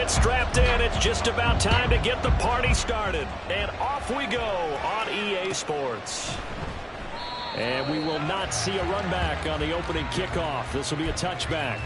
It's strapped in. It's just about time to get the party started. And off we go on EA Sports. And we will not see a run back on the opening kickoff. This will be a touchback.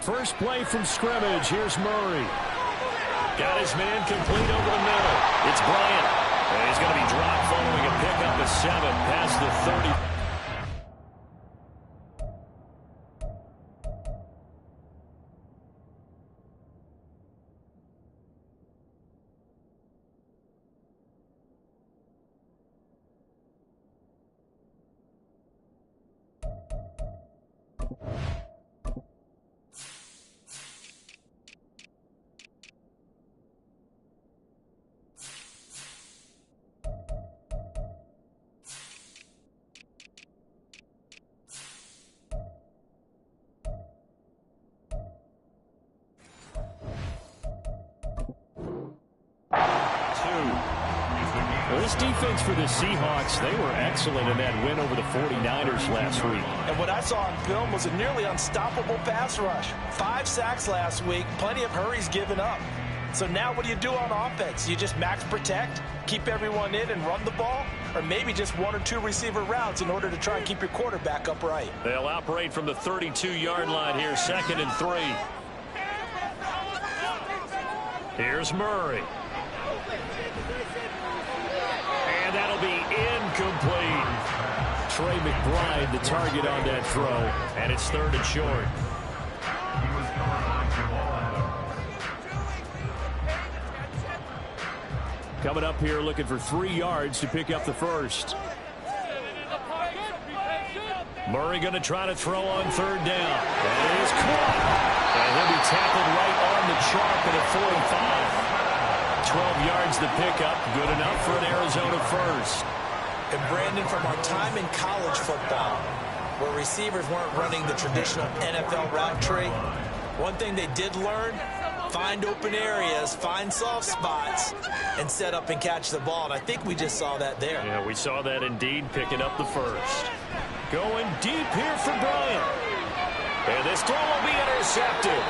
First play from scrimmage. Here's Murray. Got his man complete over the middle. It's Bryant. And he's going to be dropped following a pickup of 7 past the 30. This defense for the Seahawks, they were excellent in that win over the 49ers last week. And what I saw on film was a nearly unstoppable pass rush. 5 sacks last week, plenty of hurries given up. So now what do you do on offense? You just max protect, keep everyone in and run the ball? Or maybe just 1 or 2 receiver routes in order to try and keep your quarterback upright? They'll operate from the 32-yard line here, 2nd and 3. Here's Murray. That'll be incomplete. Trey McBride, the target on that throw, and it's 3rd and short. Coming up here looking for 3 yards to pick up the first. Murray going to try to throw on 3rd down. And it is caught. And he'll be tackled right on the chalk at a 45. 12 yards to pick up. Good enough for an Arizona first. And Brandon, from our time in college football, where receivers weren't running the traditional NFL route tree, one thing they did learn, find open areas, find soft spots, and set up and catch the ball. And I think we just saw that there. Yeah, we saw that indeed, picking up the first. Going deep here for Bryant. And this throw will be intercepted.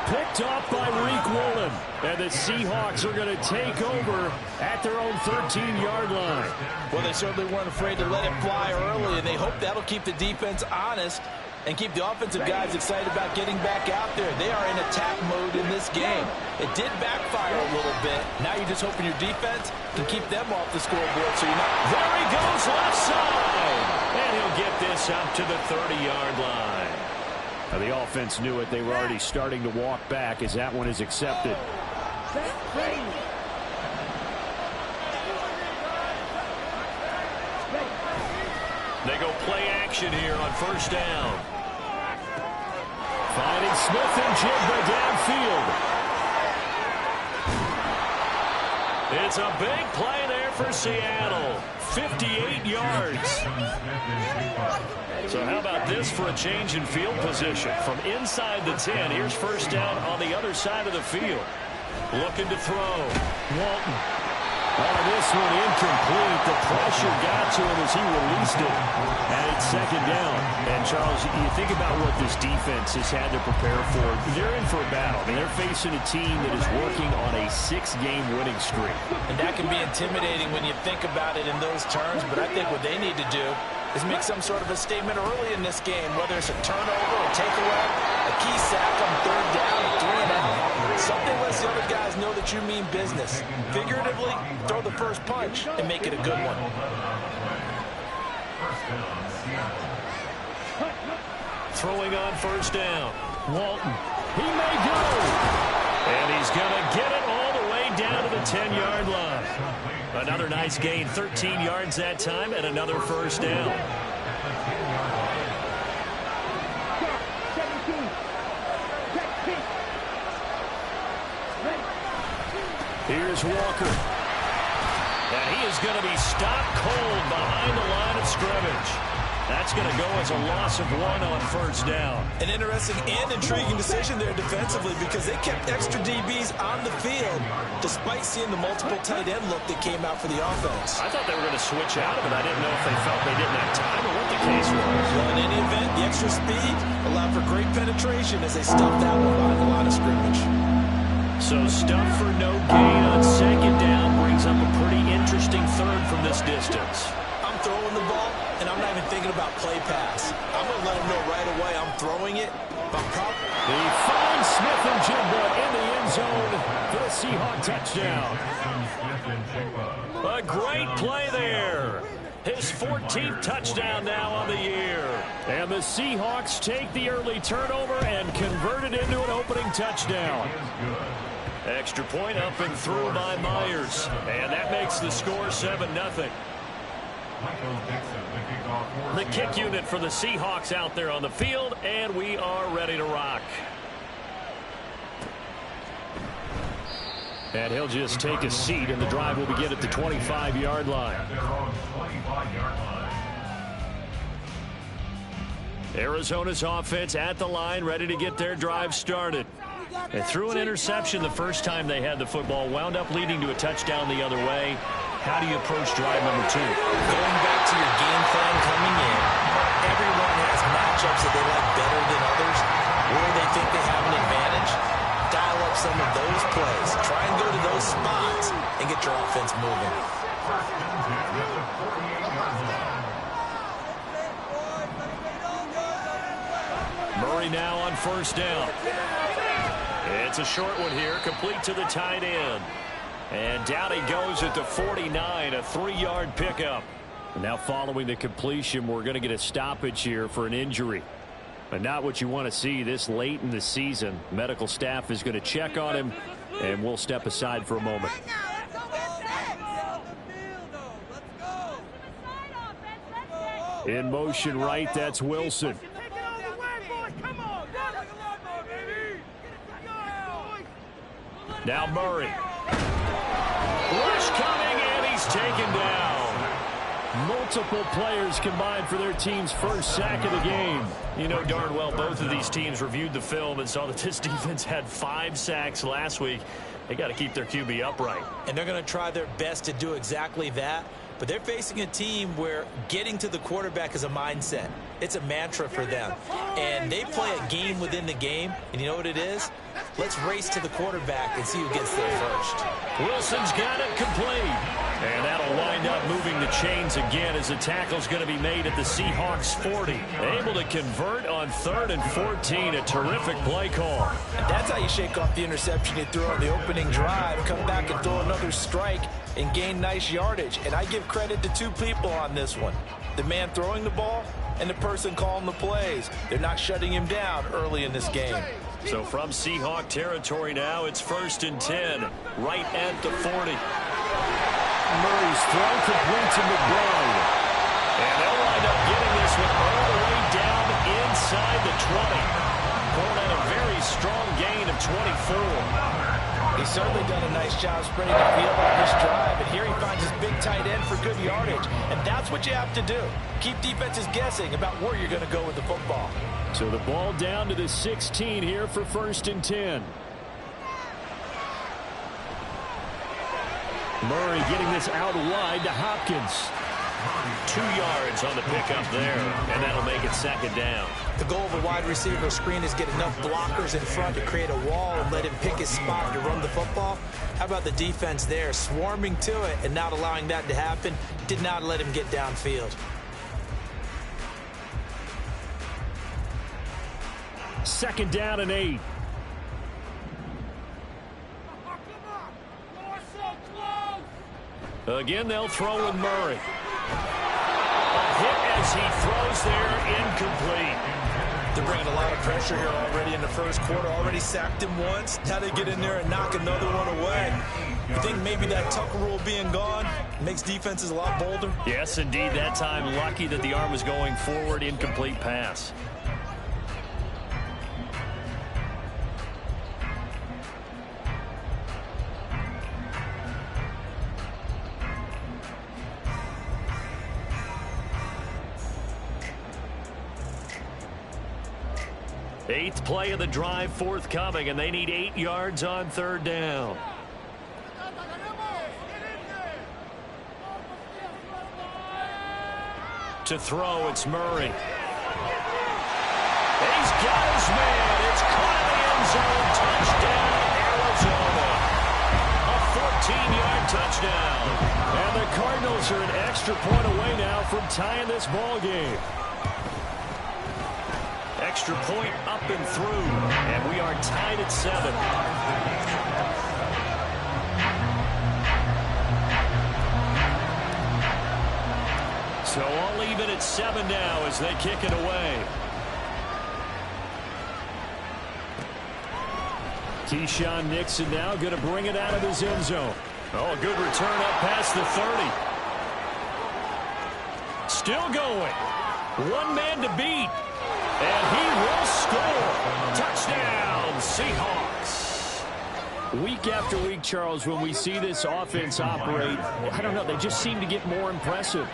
Picked off by Reek Woolen. And the Seahawks are going to take over at their own 13-yard line. Well, they certainly weren't afraid to let it fly early, and they hope that'll keep the defense honest and keep the offensive guys excited about getting back out there. They are in attack mode in this game. It did backfire a little bit. Now you're just hoping your defense can keep them off the scoreboard so you're not... There he goes, left side. And he'll get this up to the 30-yard line. Now, the offense knew it. They were already starting to walk back as that one is accepted. They go play action here on 1st down. Finding Smith and Jigba downfield. It's a big play there for Seattle. 58 yards. So how about this for a change in field position? From inside the 10, here's 1st down on the other side of the field. Looking to throw. Walton. Oh, this one incomplete. The pressure got to him as he released it. And it's 2nd down. And, Charles, you think about what this defense has had to prepare for. They're in for a battle. I mean, they're facing a team that is working on a 6-game winning streak. And that can be intimidating when you think about it in those terms. But I think what they need to do is make some sort of a statement early in this game, whether it's a turnover, a takeaway, a key sack on 3rd down, 3 and out. Something lets the other guys know that you mean business. Figuratively, throw the first punch and make it a good one. Throwing on 1st down. Walton. He may go. And he's going to get it all the way down to the 10-yard line. Another nice gain, 13 yards that time, and another 1st down. Here's Walker. And he is going to be stopped cold behind the line of scrimmage. That's going to go as a loss of 1 on first down. An interesting and intriguing decision there defensively because they kept extra DBs on the field despite seeing the multiple tight end look that came out for the offense. I thought they were going to switch out of it. I didn't know if they felt they didn't have time or what the case was. Well, in any event, the extra speed allowed for great penetration as they stuffed that one behind the line of scrimmage. So stuff for no gain on second down brings up a pretty interesting third from this distance. I'm throwing the ball, and I'm not even thinking about play pass. I'm going to let them know right away I'm throwing it. He finds Smith and Jigba in the end zone for the Seahawk touchdown. A great play there. His 14th touchdown now on the year. And the Seahawks take the early turnover and convert it into an opening touchdown. Extra point up and through by Myers. And that makes the score 7-0. The kick unit for the Seahawks out there on the field, and we are ready to rock. And he'll just take a seat, and the drive will begin at the 25-yard line. Arizona's offense at the line, ready to get their drive started. They threw an interception the first time they had the football, wound up leading to a touchdown the other way. How do you approach drive number 2? Going back to your game plan coming in, everyone has matchups that they like better than others, where they think they have an advantage. Dial up some of those plays. Try and go to those spots and get your offense moving. Murray now on first down. It's a short one here, complete to the tight end. And down he goes at the 49, a 3-yard pickup. Now following the completion, we're going to get a stoppage here for an injury. But not what you want to see this late in the season. Medical staff is going to check on him, and we'll step aside for a moment. In motion right, that's Wilson. Now Murray. Rush coming, and he's taken down. Multiple players combined for their team's first sack of the game. You know darn well both of these teams reviewed the film and saw that this defense had 5 sacks last week. They got to keep their QB upright. And they're going to try their best to do exactly that. But they're facing a team where getting to the quarterback is a mindset. It's a mantra for them. And they play a game within the game. And you know what it is? Let's race to the quarterback and see who gets there first. Wilson's got it complete. And that'll wind up moving the chains again as the tackle's going to be made at the Seahawks 40. Able to convert on 3rd and 14. A terrific play call. And that's how you shake off the interception you threw on the opening drive. Come back and throw another strike and gain nice yardage. And I give credit to 2 people on this one. The man throwing the ball and the person calling the plays. They're not shutting him down early in this game. So from Seahawk territory now, it's 1st and 10, right at the 40. Murray's throw complete to McBride. And they'll wind up getting this one all the way down inside the 20. Pulling out a very strong gain of 24. He's certainly done a nice job spreading the field on this drive, and here he finds his big tight end for good yardage. And that's what you have to do. Keep defenses guessing about where you're going to go with the football. So the ball down to the 16 here for 1st and 10. Murray getting this out wide to Hopkins. 2 yards on the pickup there, and that'll make it 2nd down. The goal of a wide receiver screen is get enough blockers in front to create a wall and let him pick his spot to run the football. How about the defense there, swarming to it and not allowing that to happen? Did not let him get downfield. 2nd down and 8. Again, they'll throw with Murray. A hit as he throws there, incomplete. They're bringing a lot of pressure here already in the first quarter. Already sacked him once. Now they get in there and knock another one away. You think maybe that Tucker rule being gone makes defenses a lot bolder? Yes, indeed. That time, lucky that the arm was going forward, incomplete pass. Eighth play of the drive forthcoming, and they need 8 yards on third down. To throw, it's Murray. He's got his man. It's caught in the end zone. Touchdown, Arizona. A 14-yard touchdown. And the Cardinals are an extra point away now from tying this ball game. Extra point up and through, and we are tied at 7. So all even at 7 now as they kick it away. Keyshawn Nixon now going to bring it out of his end zone. Oh, a good return up past the 30. Still going. One man to beat. And he will score. Touchdown, Seahawks. Week after week, Charles, when we see this offense operate, I don't know, they just seem to get more impressive.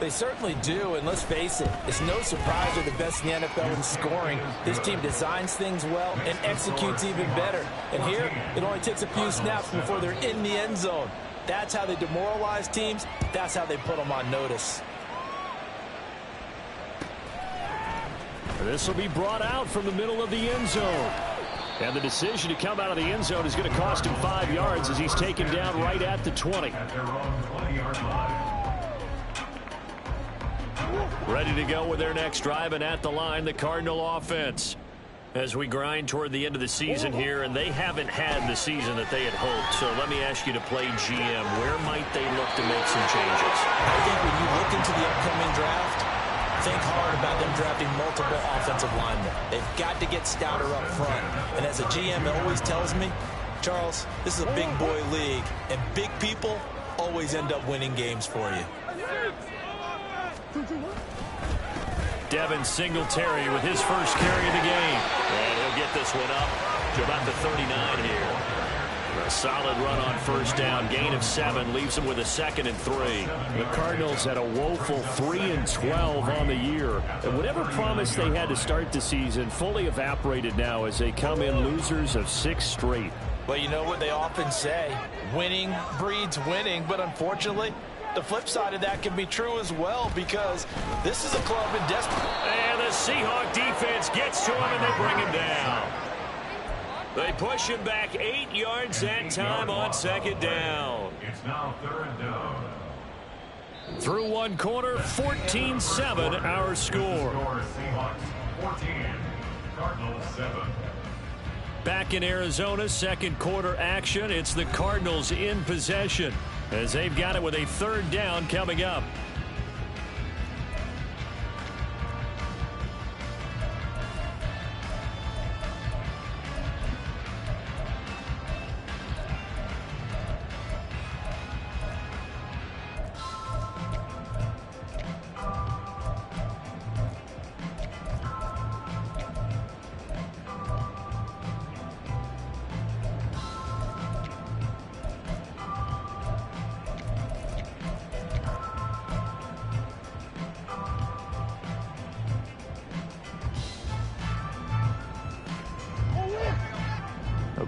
They certainly do, and let's face it, it's no surprise they're the best in the NFL in scoring. This team designs things well and executes even better. And here, it only takes a few snaps before they're in the end zone. That's how they demoralize teams. That's how they put them on notice. This will be brought out from the middle of the end zone. And the decision to come out of the end zone is going to cost him 5 yards as he's taken down right at the 20. Ready to go with their next drive, and at the line, the Cardinal offense. As we grind toward the end of the season here, and they haven't had the season that they had hoped. So let me ask you to play GM. Where might they look to make some changes? I think when you look into the upcoming draft, think hard about them drafting multiple offensive linemen. They've got to get stouter up front. And as a GM, it always tells me, Charles, this is a big boy league, and big people always end up winning games for you. Devin Singletary with his first carry of the game. And he'll get this one up to about the 39 here. A solid run on first down. Gain of 7 leaves him with a 2nd and 3. The Cardinals had a woeful 3-12 on the year. And whatever promise they had to start the season fully evaporated now as they come in losers of 6 straight. Well, you know what they often say, winning breeds winning, but unfortunately, the flip side of that can be true as well, because this is a club in desperate. And the Seahawk defense gets to him, and they bring him down. They push him back 8 yards that time on 2nd down. It's now 3rd down. Through one quarter, 14-7 our score. Seahawks 14, Cardinals 7. Back in Arizona, 2nd quarter action. It's the Cardinals in possession as they've got it with a 3rd down coming up.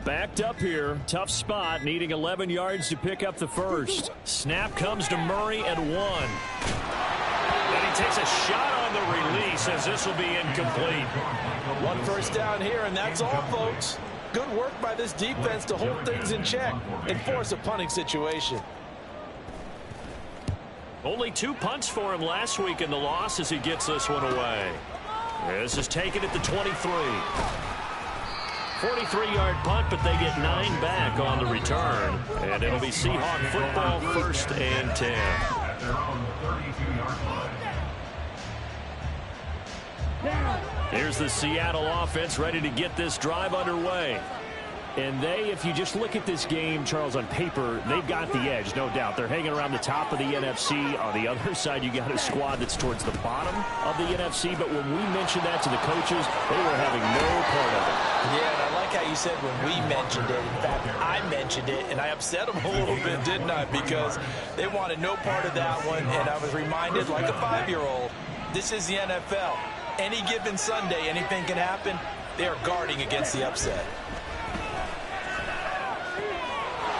Backed up here, tough spot, needing 11 yards to pick up the first. Snap comes to Murray at 1. And he takes a shot on the release as this will be incomplete. 1 first down here, and that's all, folks. Good work by this defense to hold things in check and force a punting situation. Only 2 punts for him last week in the loss as he gets this one away. This is taken at the 23. 43-yard punt, but they get 9 back on the return. And it'll be Seahawk football, 1st and 10. Here's the Seattle offense ready to get this drive underway. And they, if you just look at this game, Charles, on paper, they've got the edge, no doubt. They're hanging around the top of the NFC. On the other side, you got a squad that's towards the bottom of the NFC. But when we mentioned that to the coaches, they were having no part of it. Yeah, and I like how you said when we mentioned it. In fact, I mentioned it, and I upset them a little bit, didn't I? Because they wanted no part of that one, and I was reminded, like a 5-year-old, this is the NFL. Any given Sunday, anything can happen. They are guarding against the upset.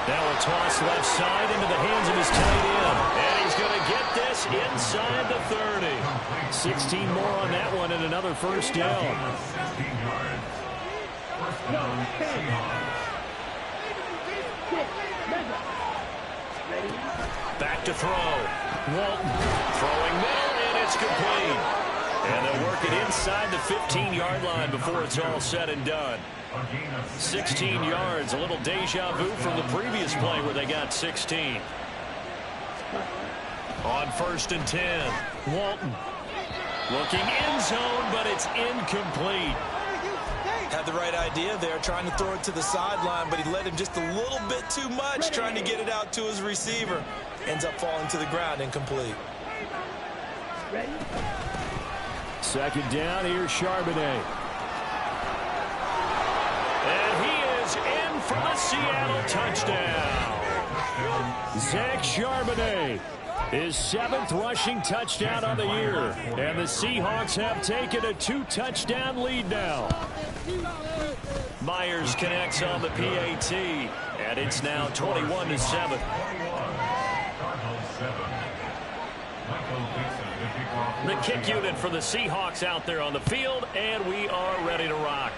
Now a toss left side into the hands of his tight end. And he's going to get this inside the 30. 16 more on that one and another first down. 16 yards. First down, Seahawks. Back to throw. Walton throwing middle, and it's complete. And they'll work it inside the 15-yard line before it's all said and done. 16 yards, a little deja vu from the previous play where they got 16. On first and 10, Walton looking end zone, but it's incomplete. Had the right idea there, trying to throw it to the sideline, but he let him just a little bit too much, trying to get it out to his receiver. Ends up falling to the ground, incomplete. Second down, here's Charbonnet. And he is in for the Seattle touchdown. Zach Charbonnet, his 7th rushing touchdown on the year. And the Seahawks have taken a 2-touchdown lead now. Myers connects on the PAT, and it's now 21-7. The kick unit for the Seahawks out there on the field, and we are ready to rock.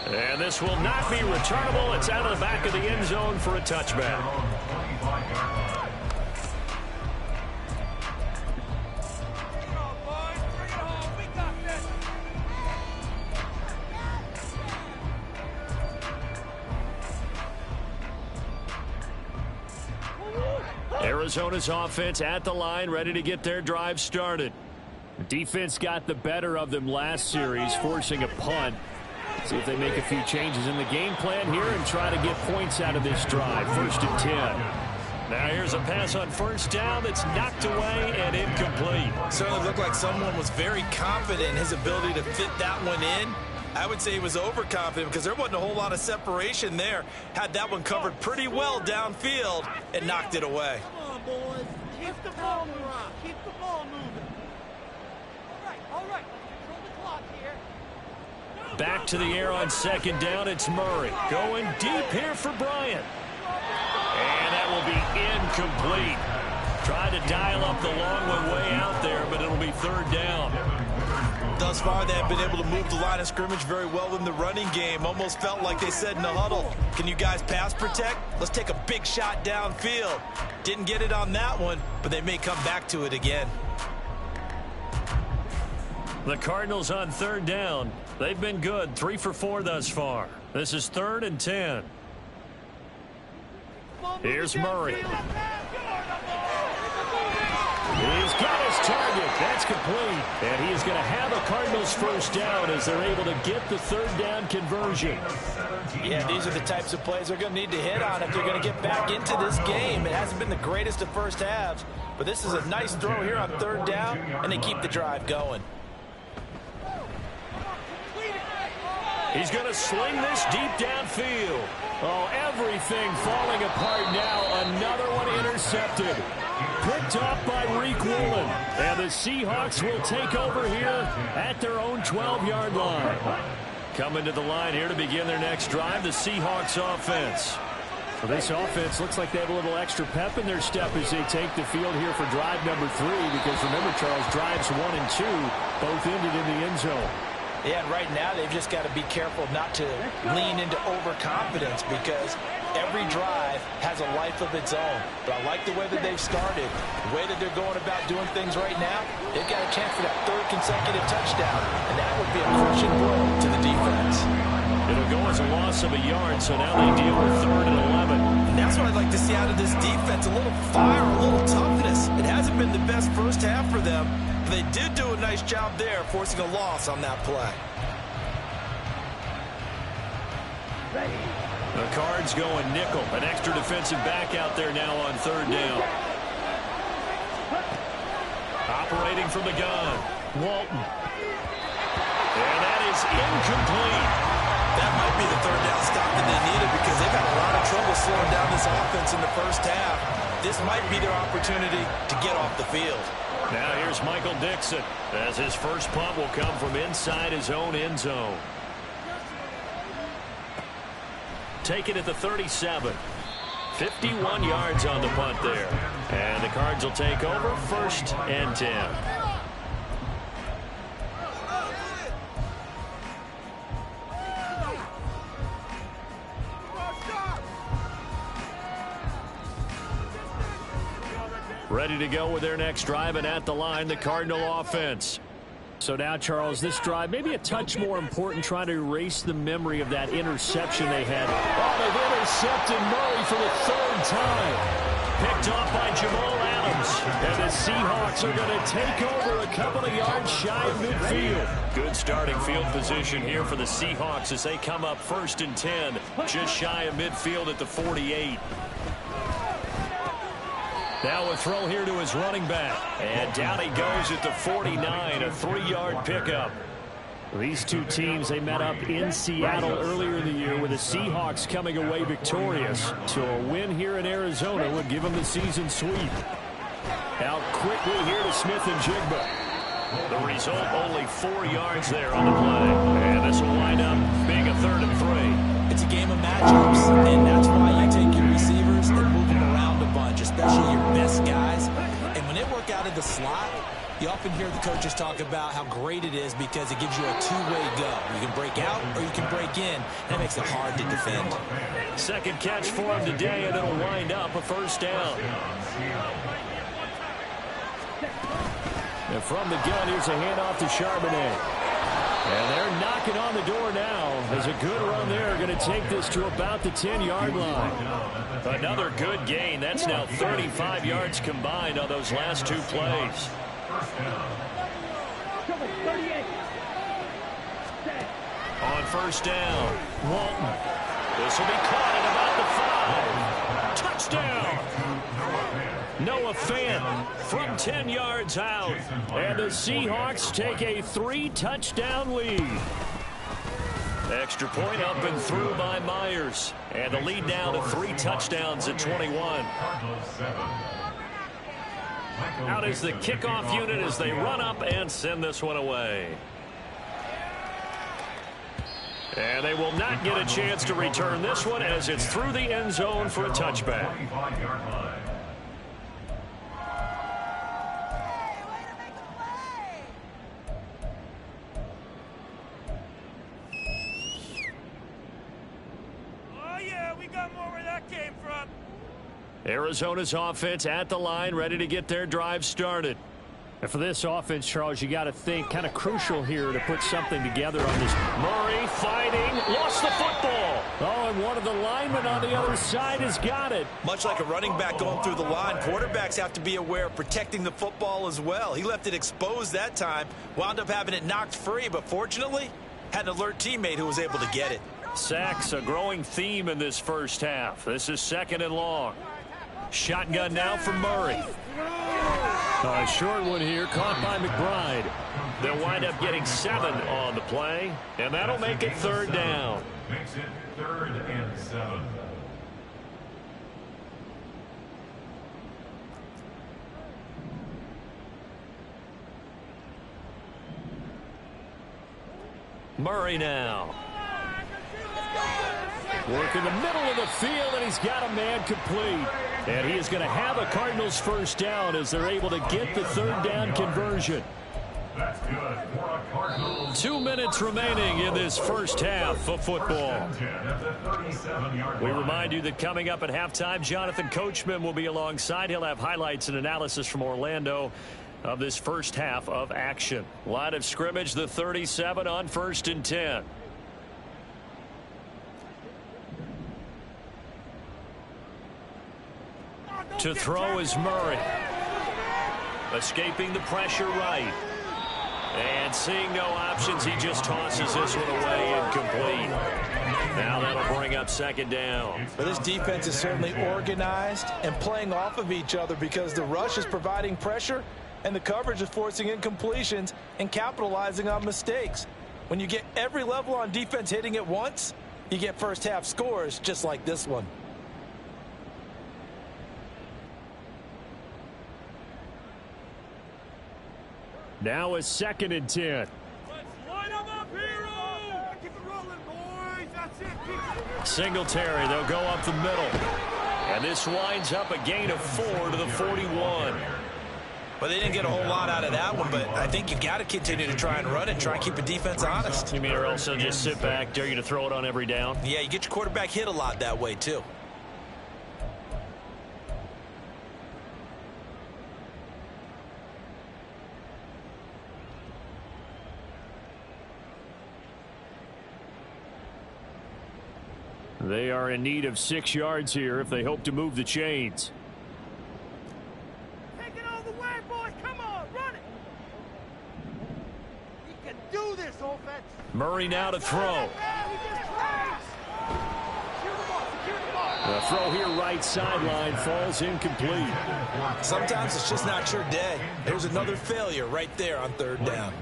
And this will not be returnable. It's out of the back of the end zone for a touchback. Arizona's offense at the line, ready to get their drive started. Defense got the better of them last series, forcing a punt. See if they make a few changes in the game plan here and try to get points out of this drive. First and 10. Now here's a pass on first down that's knocked away and incomplete. Certainly looked like someone was very confident in his ability to fit that one in. I would say he was overconfident because there wasn't a whole lot of separation there. Had that one covered pretty well downfield and knocked it away. Come on, boys. Keep the ball moving. Keep the ball moving. All right. Control the clock here. Back to the air on second down. It's Murray going deep here for Bryant. And that will be incomplete. Tried to dial up the long one way out there, but it'll be third down. Thus far, they have been able to move the line of scrimmage very well in the running game. Almost felt like they said in the huddle, can you guys pass protect? Let's take a big shot downfield. Didn't get it on that one, but they may come back to it again. The Cardinals on third down. They've been good, 3 for 4 thus far. This is 3rd and 10. Here's Murray. He's got his target. That's complete. And he is going to have a Cardinals first down as they're able to get the third down conversion. Yeah, these are the types of plays they're going to need to hit on if they're going to get back into this game. It hasn't been the greatest of first halves, but this is a nice throw here on third down, and they keep the drive going. He's going to sling this deep downfield. Oh, everything falling apart now. Another one intercepted. Picked off by Reek Woolen. And the Seahawks will take over here at their own 12-yard line. Coming to the line here to begin their next drive, the Seahawks offense. So this offense looks like they have a little extra pep in their step as they take the field here for drive number 3. Because remember, Charles, drives 1 and 2 both ended in the end zone. Yeah, and right now they've just got to be careful not to lean into overconfidence because every drive has a life of its own. But I like the way that they've started, the way that they're going about doing things right now. They've got a chance for that 3rd consecutive touchdown, and that would be a crushing blow to the defense. It'll go as a loss of a yard, so now they deal with 3rd and 11. And that's what I'd like to see out of this defense, a little fire, a little toughness. It hasn't been the best first half for them. They did do a nice job there, forcing a loss on that play. The Cards going nickel. An extra defensive back out there now on third down. Operating from the gun. Walton. And that is incomplete. That might be the third down stop that they needed because they've had a lot of trouble slowing down this offense in the first half. This might be their opportunity to get off the field. Now here's Michael Dixon, as his first punt will come from inside his own end zone. Take it at the 37. 51 yards on the punt there. And the Cards will take over 1st and 10. Ready to go with their next drive, and at the line, the Cardinal offense. So now, Charles, this drive maybe a touch more important, trying to erase the memory of that interception they had. Oh, they've intercepted Murray for the 3rd time. Picked off by Jamal Adams. And the Seahawks are going to take over a couple of yards shy of midfield. Good starting field position here for the Seahawks as they come up 1st and 10, just shy of midfield at the 48. Now a throw here to his running back. And down he goes at the 49, a 3-yard pickup. These two teams, they met up in Seattle earlier in the year with the Seahawks coming away victorious. So a win here in Arizona would give them the season sweep. Out quickly here to Smith and Jigba. The result, only 4 yards there on the play. And this will wind up being a 3rd and 3. It's a game of matchups, and that's why you take your receivers and move them around a bunch, especially your best guys. And when they work out of the slot, you often hear the coaches talk about how great it is because it gives you a two-way go. You can break out or you can break in, and it makes it hard to defend. Second catch for him today, and it'll wind up a 1st down. And from the gun, here's a handoff to Charbonnet. And they're knocking on the door now. There's a good run there. Going to take this to about the 10-yard line. Another good gain. That's now 35 yards combined on those last 2 plays. On 1st down, Walton. This will be caught at about the 5. Touchdown. Noah Fant from 10 yards out. And the Seahawks take a 3-touchdown lead. Extra point up and through by Myers. And the lead now to 3 touchdowns at 21. Out is the kickoff unit as they run up and send this one away. And they will not get a chance to return this one as it's through the end zone for a touchback. Arizona's offense at the line, ready to get their drive started. And for this offense, Charles, you got to think kind of crucial here to put something together on this. Murray fighting, lost the football. Oh, and one of the linemen on the other side has got it. Much like a running back going through the line, quarterbacks have to be aware of protecting the football as well. He left it exposed that time, wound up having it knocked free, but fortunately, had an alert teammate who was able to get it. Sacks, a growing theme in this first half. This is 2nd and long. Shotgun now for Murray. A short one here, caught by McBride. They'll wind up getting 7 on the play, and that'll make it 3rd down. Makes it 3rd and 7. Murray now. Work in the middle of the field, and he's got a man complete. And he is going to have a Cardinals 1st down as they're able to get the 3rd down conversion. That's good for a Cardinals. 2 minutes remaining in this first half of football. We remind you that coming up at halftime, Jonathan Coachman will be alongside. He'll have highlights and analysis from Orlando of this first half of action. Line of scrimmage, the 37 on 1st and 10. To throw is Murray. Escaping the pressure right. And seeing no options, he just tosses this one away incomplete. Now that'll bring up 2nd down. But this defense is certainly organized and playing off of each other because the rush is providing pressure and the coverage is forcing incompletions and capitalizing on mistakes. When you get every level on defense hitting at once, you get first half scores just like this one. Now a 2nd and 10. Let's line them up, hero! Keep it rolling, boys. That's it. Keep it. Singletary, they'll go up the middle. And this winds up a gain of 4 to the 41. Well, they didn't get a whole lot out of that one, but I think you've got to continue to try and run it, try and keep the defense honest. You mean or also just sit back, dare you to throw it on every down? Yeah, you get your quarterback hit a lot that way, too. They are in need of 6 yards here if they hope to move the chains. Take it all the way, boys. Come on, run it. You can do this, offense. Murray now to throw. The throw here right sideline falls incomplete. Sometimes it's just not your day. There's another failure right there on 3rd down.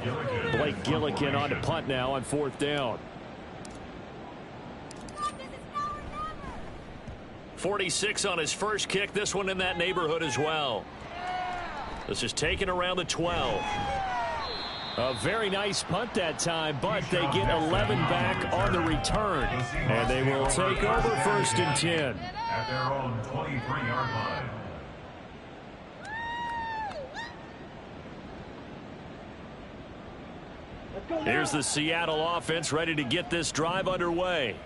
Blake Gillikin on to punt now on 4th down. 46 on his first kick. This one in that neighborhood as well. This is taken around the 12. A very nice punt that time, but they get 11 back on the return. And they will take over 1st and 10. At their own 23-yard line. Here's the Seattle offense ready to get this drive underway.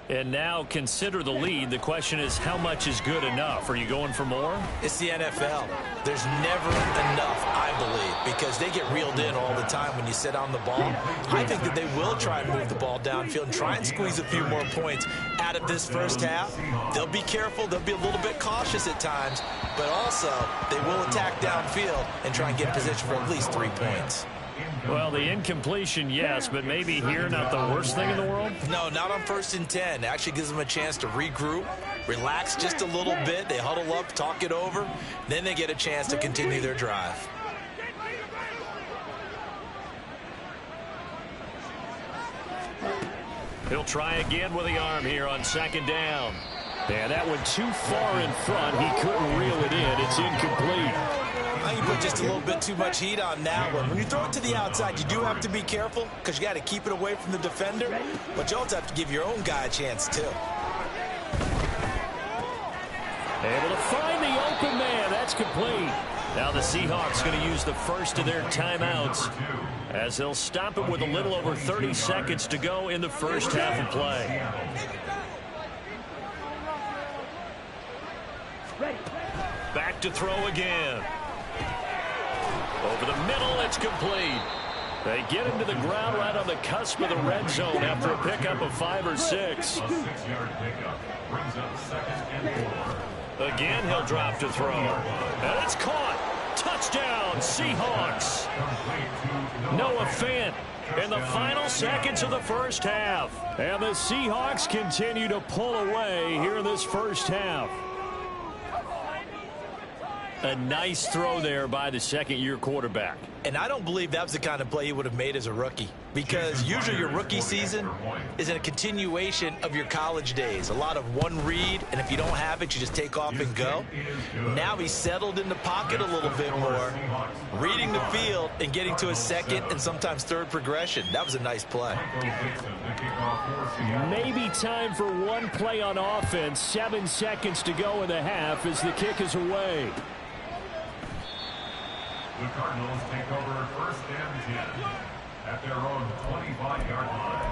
And now consider the lead. The question is, how much is good enough? Are you going for more? It's the NFL. There's never enough, I believe, because they get reeled in all the time when you sit on the ball. I think that they will try and move the ball downfield and try and squeeze a few more points out of this first half. They'll be careful. They'll be a little bit cautious at times, but also they will attack downfield and try and get in position for at least 3 points. Well, the incompletion, yes, but maybe here not the worst thing in the world? No, not on 1st and 10. It actually gives them a chance to regroup, relax just a little bit. They huddle up, talk it over. Then they get a chance to continue their drive. He'll try again with the arm here on 2nd down. Yeah, that went too far in front. He couldn't reel it in. It's incomplete. I think you put just a little bit too much heat on that one. When you throw it to the outside, you do have to be careful because you got to keep it away from the defender, but you also have to give your own guy a chance too. Able to find the open man. That's complete. Now the Seahawks going to use the first of their timeouts as they'll stop it with a little over 30 seconds to go in the first half of play. Back to throw again. Over the middle, it's complete. They get him to the ground right on the cusp of the red zone after a pickup of 5 or 6. A 6-yard pickup brings up 2nd and 4. Again, he'll drop to throw. And it's caught. Touchdown, Seahawks. Noah Fant in the final seconds of the first half. And the Seahawks continue to pull away here in this first half. A nice throw there by the 2nd-year quarterback. And I don't believe that was the kind of play he would have made as a rookie, because usually your rookie season is a continuation of your college days. A lot of one read, and if you don't have it, you just take off and go. Now he's settled in the pocket a little bit more, reading the field and getting to his 2nd and sometimes 3rd progression. That was a nice play. Maybe time for one play on offense. 7 seconds to go in the half as the kick is away. The Cardinals take over 1st and 10 at their own 25-yard line.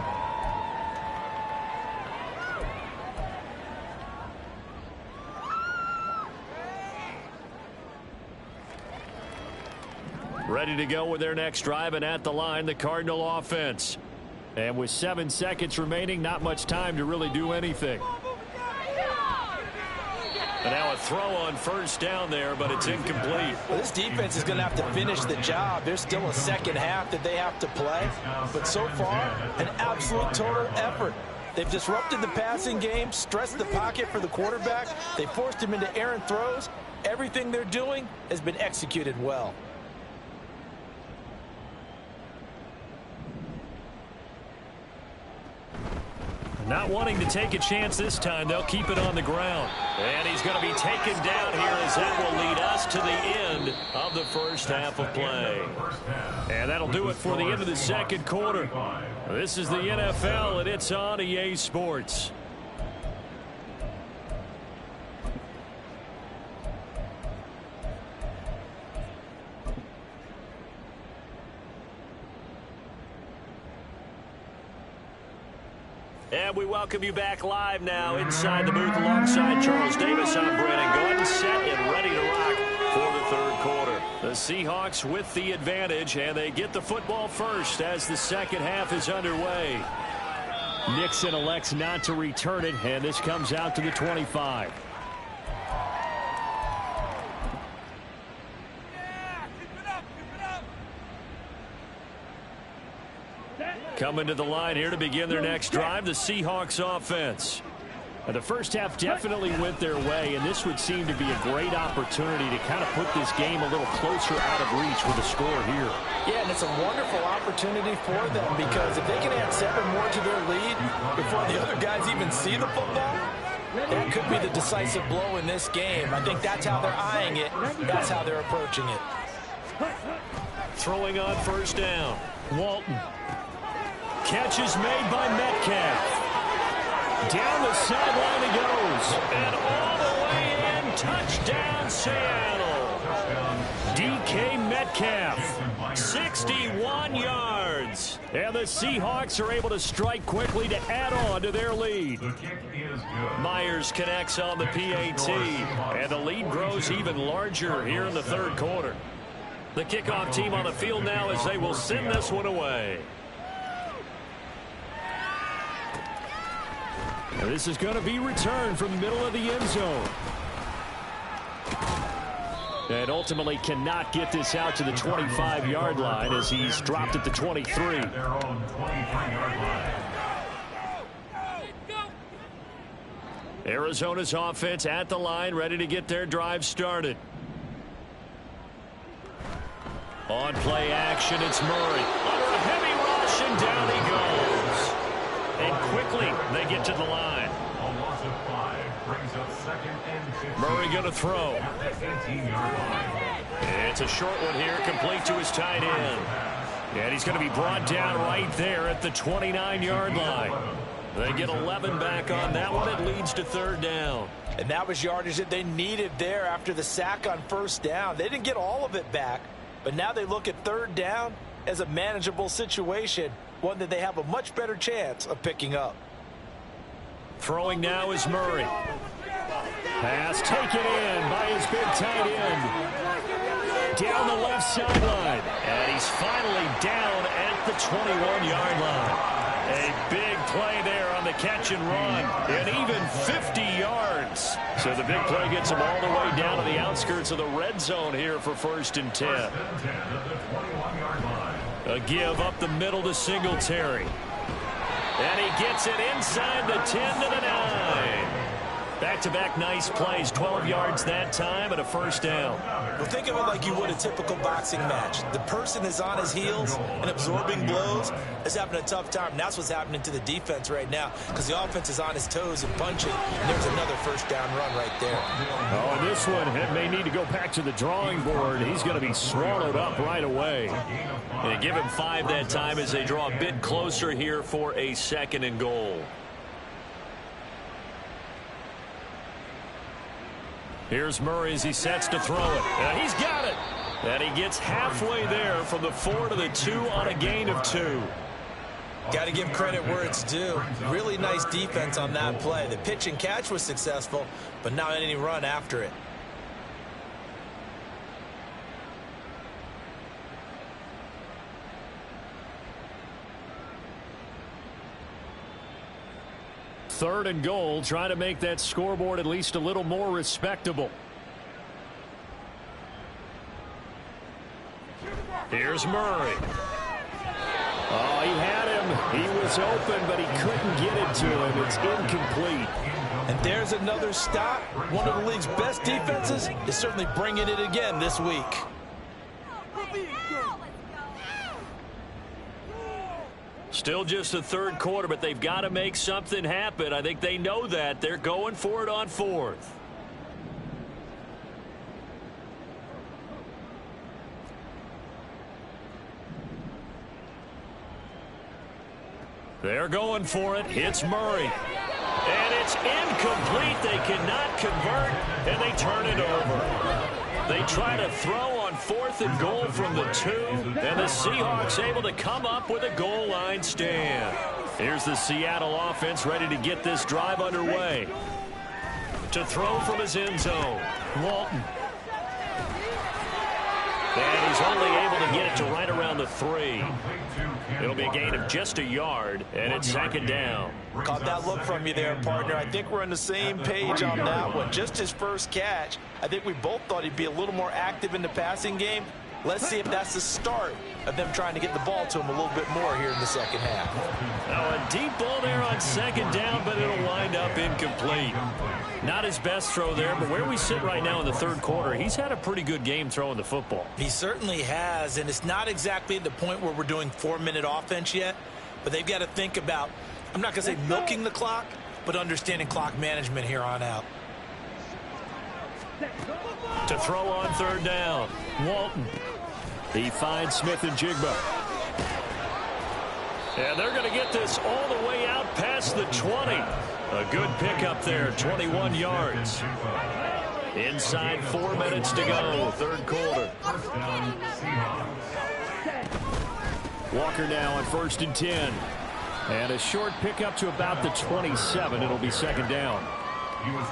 Ready to go with their next drive, and at the line, the Cardinal offense. And with 7 seconds remaining, not much time to really do anything. And now a throw on 1st down there, but it's incomplete. Well, this defense is going to have to finish the job. There's still a second half that they have to play. But so far, an absolute total effort. They've disrupted the passing game, stressed the pocket for the quarterback. They forced him into errant throws. Everything they're doing has been executed well. Not wanting to take a chance this time, they'll keep it on the ground. And he's going to be taken down here as that will lead us to the end of the first half of play. And that'll do it for the end of the second quarter. This is the NFL, and it's on EA Sports. And we welcome you back live now inside the booth alongside Charles Davis. I'm Brandon Gordon, set and ready to rock for the third quarter. The Seahawks with the advantage, and they get the football first as the second half is underway. Nixon elects not to return it, and this comes out to the 25. Coming to the line here to begin their next drive, the Seahawks offense. Now, the first half definitely went their way, and this would seem to be a great opportunity to kind of put this game a little closer out of reach with a score here. Yeah, and it's a wonderful opportunity for them because if they can add 7 more to their lead before the other guys even see the football, that could be the decisive blow in this game. I think that's how they're eyeing it. That's how they're approaching it. Throwing on first down, Walton. Catch is made by Metcalf. Down the sideline he goes. And all the way in. Touchdown, Seattle. DK Metcalf. 61 yards. And the Seahawks are able to strike quickly to add on to their lead. Myers connects on the PAT. And the lead grows even larger here in the third quarter. The kickoff team on the field now as they will send this one away. This is going to be returned from the middle of the end zone. And ultimately cannot get this out to the 25-yard line as he's dropped at the 23. Arizona's offense at the line, ready to get their drive started. On play action, it's Murray. Under a heavy rush, and down he goes. And quickly, they get to the line. A loss of 5 brings up second and 15. Murray going to throw. At the 18-yard line. It's a short one here, complete to his tight end. And he's going to be brought down right there at the 29-yard line. They get 11 back on that one. It leads to third down. And that was yardage that they needed there after the sack on first down. They didn't get all of it back, but now they look at third down as a manageable situation, one that they have a much better chance of picking up. Throwing now is Murray. Pass taken in by his big tight end. Down the left sideline. And he's finally down at the 21-yard line. A big play there on the catch and run. And even 50 yards. So the big play gets him all the way down to the outskirts of the red zone here for first and 10. A give up the middle to Singletary. And he gets it inside the 10 to the 9. Back-to-back nice plays, 12 yards that time and a first down. Well, think of it like you would a typical boxing match. The person is on his heels and absorbing blows is having a tough time. And that's what's happening to the defense right now because the offense is on his toes and punching. And there's another first down run right there. Oh, and this one may need to go back to the drawing board. He's going to be swallowed up right away. And give him 5 that time as they draw a bit closer here for a second and goal. Here's Murray as he sets to throw it. And he's got it. And he gets halfway there from the 4 to the 2 on a gain of 2. Got to give credit where it's due. Really nice defense on that play. The pitch and catch was successful, but not any run after it. Third and goal, trying to make that scoreboard at least a little more respectable. Here's Murray. Oh, he had him. He was open, but he couldn't get it to him. It's incomplete. And there's another stop. One of the league's best defenses is certainly bringing it again this week. Still just the third quarter, but they've got to make something happen. I think they know that. They're going for it on fourth. They're going for it. Hits Murray. And it's incomplete. They cannot convert, and they turn it over. They try to throw on 4th and goal from the 2, and the Seahawks able to come up with a goal line stand. Here's the Seattle offense ready to get this drive underway. To throw from his end zone, Walton. And he's only able to get it to right around the 3. It'll be a gain of just a yard, and it's second down. Caught that look from you there, partner. I think we're on the same page on that one. Just his first catch. I think we both thought he'd be a little more active in the passing game. Let's see if that's the start of them trying to get the ball to him a little bit more here in the second half. Now a deep ball there on second down, but it'll wind up incomplete. Not his best throw there, but where we sit right now in the third quarter, he's had a pretty good game throwing the football. He certainly has, and it's not exactly at the point where we're doing 4-minute offense yet, but they've got to think about, I'm not going to say milking the clock, but understanding clock management here on out. To throw on third down, Walton. He finds Smith and Jigba. And they're going to get this all the way out past the 20. A good pickup there, 21 yards. Inside 4 minutes to go, third quarter. Walker now on 1st and 10. And a short pickup to about the 27. It'll be second down.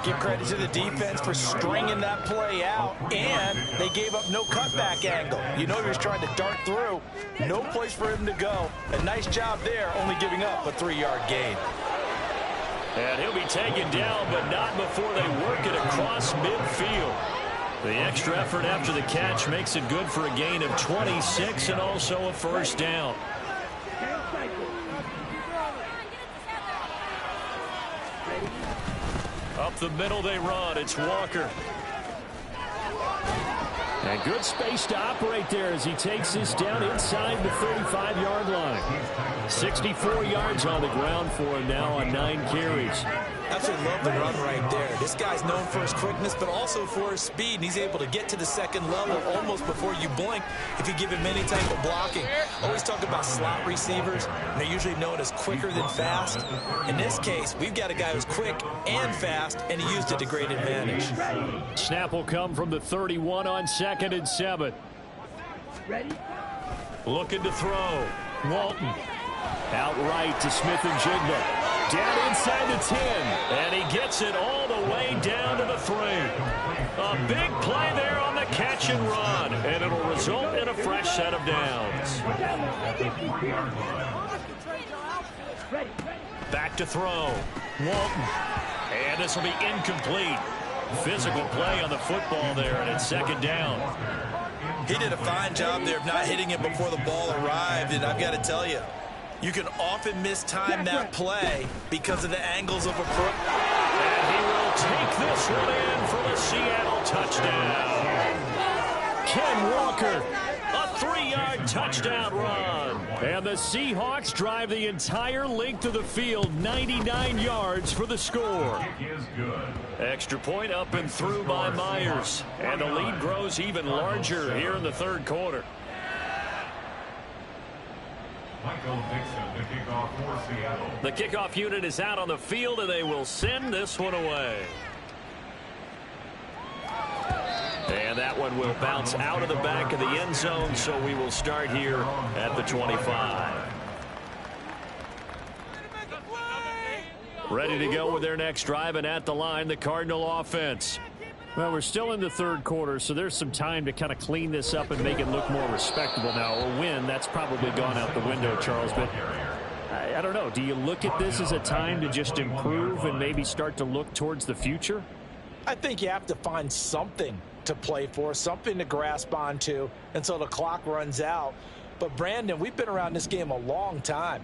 Give credit to the defense for stringing that play out, and they gave up no cutback angle. You know he was trying to dart through. No place for him to go. A nice job there, only giving up a 3-yard gain. And he'll be taken down, but not before they work it across midfield. The extra effort after the catch makes it good for a gain of 26 and also a first down. Up the middle they run. It's Walker. And good space to operate there as he takes this down inside the 35-yard line. 64 yards on the ground for him now on 9 carries. Absolutely love the run right there. This guy's known for his quickness, but also for his speed. And he's able to get to the second level almost before you blink if you give him any type of blocking. Always talk about slot receivers, and they're usually known as quicker than fast. In this case, we've got a guy who's quick and fast, and he used it to great advantage. Snap will come from the 31 on 2nd and 7. Looking to throw. Walton. Outright to Smith and Jigba. Down inside the 10. And he gets it all the way down to the 3. A big play there on the catch and run. And it'll result in a fresh set of downs. Back to throw. Walton. And this will be incomplete. Physical play on the football there, and it's second down. He did a fine job there of not hitting it before the ball arrived, and I've got to tell you, you can often mistime that play because of the angles of approach. And he will take this one in for the Seattle touchdown. Ken Walker, a 3-yard touchdown run. And the Seahawks drive the entire length of the field, 99 yards for the score. Extra point up and through by Myers. And the lead grows even larger here in the third quarter. The kickoff unit is out on the field, and they will send this one away. And that one will bounce out of the back of the end zone, so we will start here at the 25. Ready to go with their next drive, and at the line, the Cardinal offense. Well, we're still in the third quarter, so there's some time to kind of clean this up and make it look more respectable now. A win, that's probably gone out the window, Charles, but I don't know. Do you look at this as a time to just improve and maybe start to look towards the future? I think you have to find something to play for, something to grasp onto until the clock runs out. But, Brandon, we've been around this game a long time.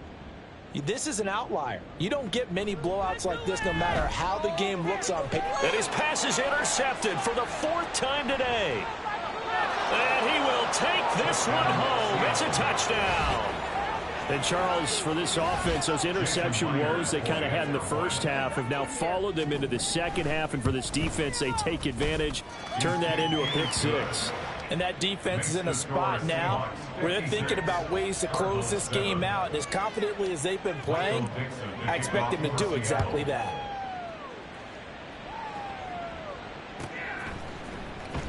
This is an outlier. You don't get many blowouts like this no matter how the game looks on paper. And his pass is intercepted for the 4th time today. And he will take this one home. It's a touchdown. And Charles, for this offense, those interception woes they kind of had in the first half have now followed them into the second half. And for this defense, they take advantage, turn that into a pick six. And that defense is in a spot now where they're thinking about ways to close this game out. And as confidently as they've been playing, I expect them to do exactly that.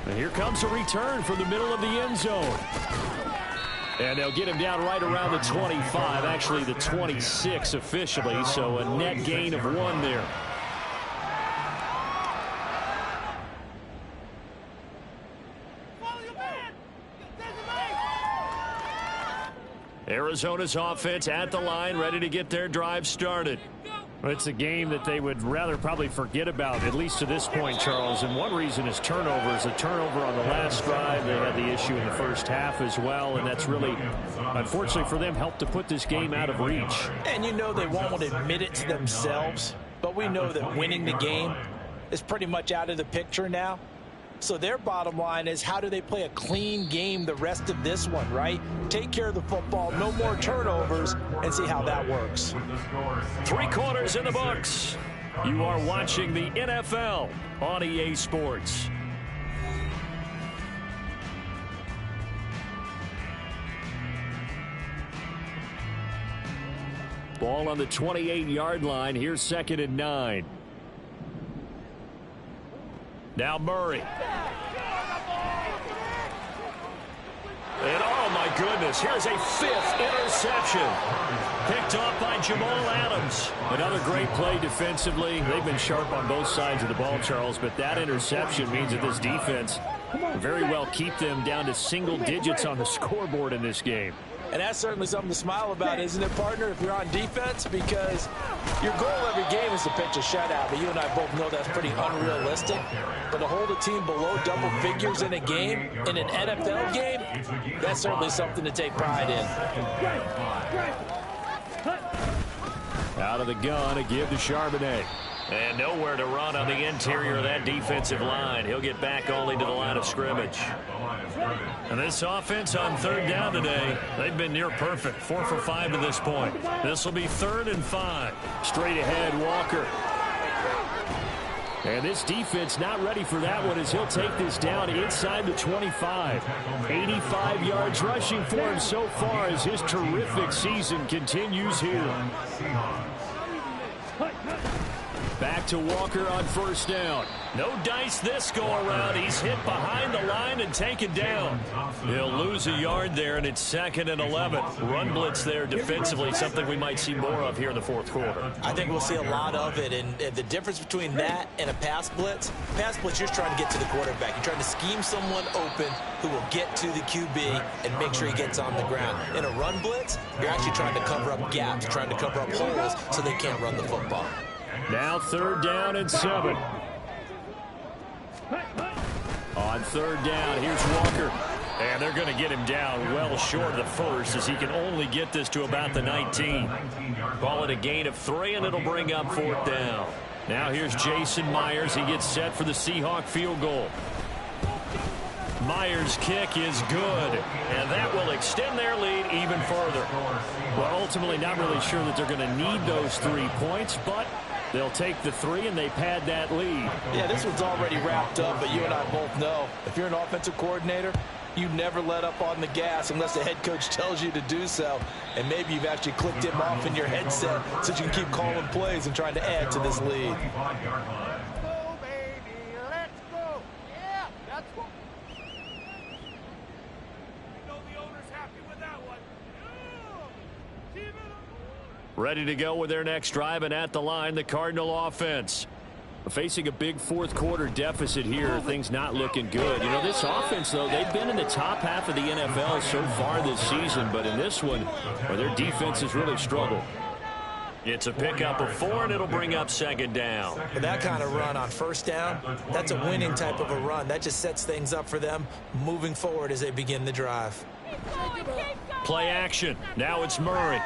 And here comes a return from the middle of the end zone. And they'll get him down right around the 25, actually the 26 officially, so a net gain of 1 there. Arizona's offense at the line, ready to get their drive started. It's a game that they would rather probably forget about, at least to this point, Charles. And one reason is turnovers. A turnover on the last drive. They had the issue in the first half as well, and that's really, unfortunately for them, helped to put this game out of reach. And you know they won't admit it to themselves, but we know that winning the game is pretty much out of the picture now. So their bottom line is, how do they play a clean game the rest of this one, right? Take care of the football, no more turnovers, and see how that works. 3 quarters in the books. You are watching the NFL on EA Sports. Ball on the 28-yard line. Here's 2nd and 9. Now Murray. And oh my goodness, here's a 5th interception. Picked off by Jamal Adams. Another great play defensively. They've been sharp on both sides of the ball, Charles, but that interception means that this defense very well keep them down to single digits on the scoreboard in this game. And that's certainly something to smile about, isn't it, partner, if you're on defense? Because your goal every game is to pitch a shutout, but you and I both know that's pretty unrealistic. But to hold a team below double figures in a game, in an NFL game, that's certainly something to take pride in. Out of the gun, a give to Charbonnet. And nowhere to run on the interior of that defensive line. He'll get back only to the line of scrimmage. And this offense on 3rd down today, they've been near perfect. 4 for 5 to this point. This will be 3rd and 5. Straight ahead, Walker. And this defense not ready for that one as he'll take this down inside the 25. 85 yards rushing for him so far as his terrific season continues here. Back to Walker on 1st down. No dice this go-around. He's hit behind the line and taken down. He'll lose a yard there, and it's 2nd and 11. Run blitz there defensively, something we might see more of here in the 4th quarter. I think we'll see a lot of it, and the difference between that and a pass blitz, you're just trying to get to the quarterback. You're trying to scheme someone open who will get to the QB and make sure he gets on the ground. In a run blitz, you're actually trying to cover up gaps, trying to cover up holes so they can't run the football. Now 3rd down and 7. On 3rd down, here's Walker. And they're going to get him down well short of the first as he can only get this to about the 19. Call it a gain of 3, and it'll bring up 4th down. Now here's Jason Myers. He gets set for the Seahawk field goal. Myers' kick is good, and that will extend their lead even further. Well, ultimately not really sure that they're going to need those 3 points, but they'll take the 3 and they pad that lead. Yeah, this one's already wrapped up, but you and I both know if you're an offensive coordinator, you never let up on the gas unless the head coach tells you to do so. And maybe you've actually clicked him off in your headset so you can keep calling plays and trying to add to this lead. Go, baby, let's go. Yeah, that's what. You know the owner's happy with that one. Yeah. Keep it up. Ready to go with their next drive, and at the line, the Cardinal offense. Facing a big 4th quarter deficit here, things not looking good. You know, this offense, though, they've been in the top half of the NFL so far this season, but in this one, where their defense has really struggled. It's a pickup of 4, and it'll bring up 2nd down. But that kind of run on 1st down, that's a winning type of a run. That just sets things up for them moving forward as they begin the drive. Play action. Now it's Murray.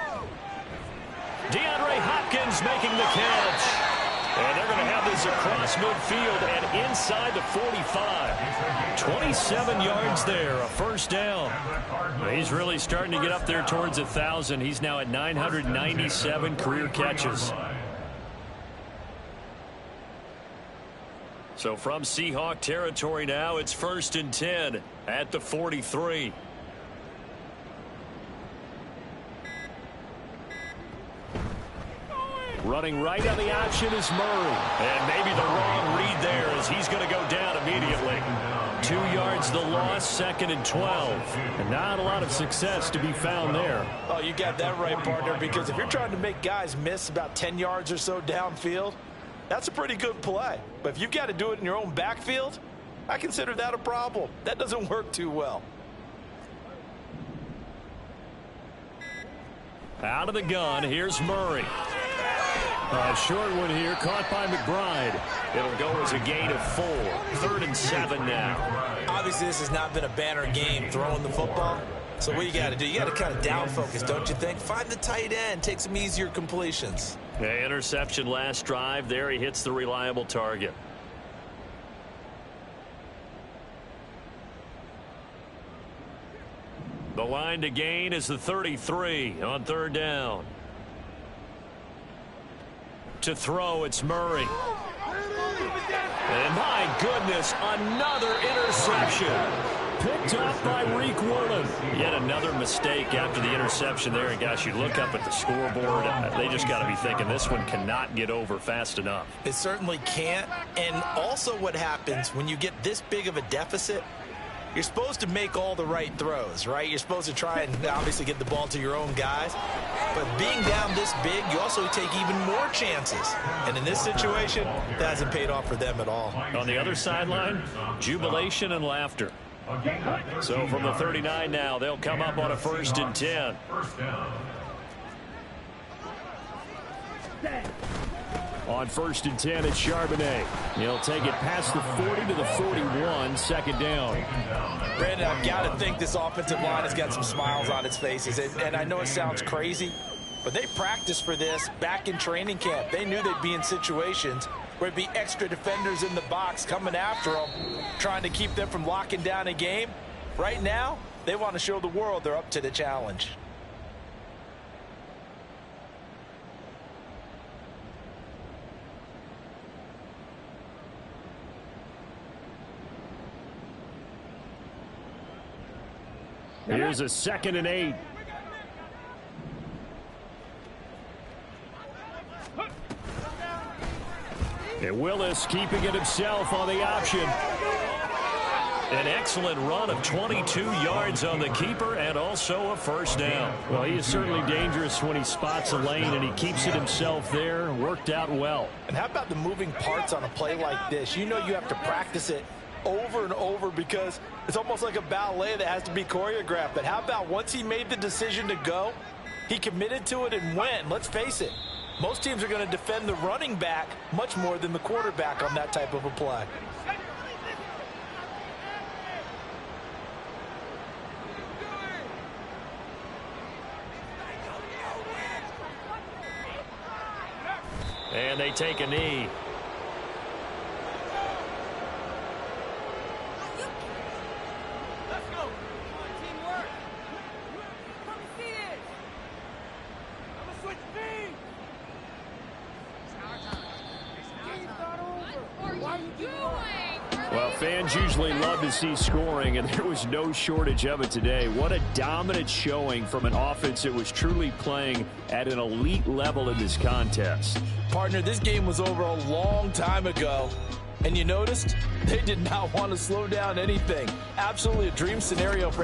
DeAndre Hopkins making the catch. And they're going to have this across midfield and inside the 45. 27 yards there, a first down. He's really starting to get up there towards 1,000. He's now at 997 career catches. So from Seahawk territory now, it's 1st and 10 at the 43. Running right on the option is Murray. And maybe the wrong read there as he's going to go down immediately. 2 yards the loss, 2nd and 12. And not a lot of success to be found there. Oh, you got that right, partner, because if you're trying to make guys miss about 10 yards or so downfield, that's a pretty good play. But if you've got to do it in your own backfield, I consider that a problem. That doesn't work too well. Out of the gun, here's Murray. A short one here, caught by McBride. It'll go as a gain of 4. 3rd and 7 now. Obviously, this has not been a banner game throwing the football. So what you got to do, you got to kind of down focus, don't you think? Find the tight end, take some easier completions. Yeah, interception last drive. There he hits the reliable target. The line to gain is the 33 on 3rd down. To throw, it's Murray. And my goodness, another interception. Picked off by Reek Woolen. Yet another mistake after the interception there. And gosh, you look up at the scoreboard, they just got to be thinking this one cannot get over fast enough. It certainly can't. And also what happens when you get this big of a deficit, you're supposed to make all the right throws, right? You're supposed to try and obviously get the ball to your own guys. But being down this big, you also take even more chances. And in this situation, that hasn't paid off for them at all. On the other sideline, jubilation and laughter. So from the 39 now, they'll come up on a 1st and 10. On 1st and 10, it's Charbonnet. He'll take it past the 40 to the 41, 2nd down. Brandon, I've got to think this offensive line has got some smiles on its faces. And I know it sounds crazy, but they practiced for this back in training camp. They knew they'd be in situations where it'd be extra defenders in the box coming after them, trying to keep them from locking down a game. Right now, they want to show the world they're up to the challenge. Here's a 2nd and 8. And Willis keeping it himself on the option. An excellent run of 22 yards on the keeper and also a 1st down. Well, he is certainly dangerous when he spots a lane and he keeps it himself there. Worked out well. And how about the moving parts on a play like this? You know you have to practice it over and over because it's almost like a ballet that has to be choreographed. But how about once he made the decision to go, he committed to it and went. Let's face it, most teams are going to defend the running back much more than the quarterback on that type of a play. And they take a knee. Well, fans usually love to see scoring, and there was no shortage of it today. What a dominant showing from an offense that was truly playing at an elite level in this contest. Partner, this game was over a long time ago, and you noticed they did not want to slow down anything. Absolutely a dream scenario for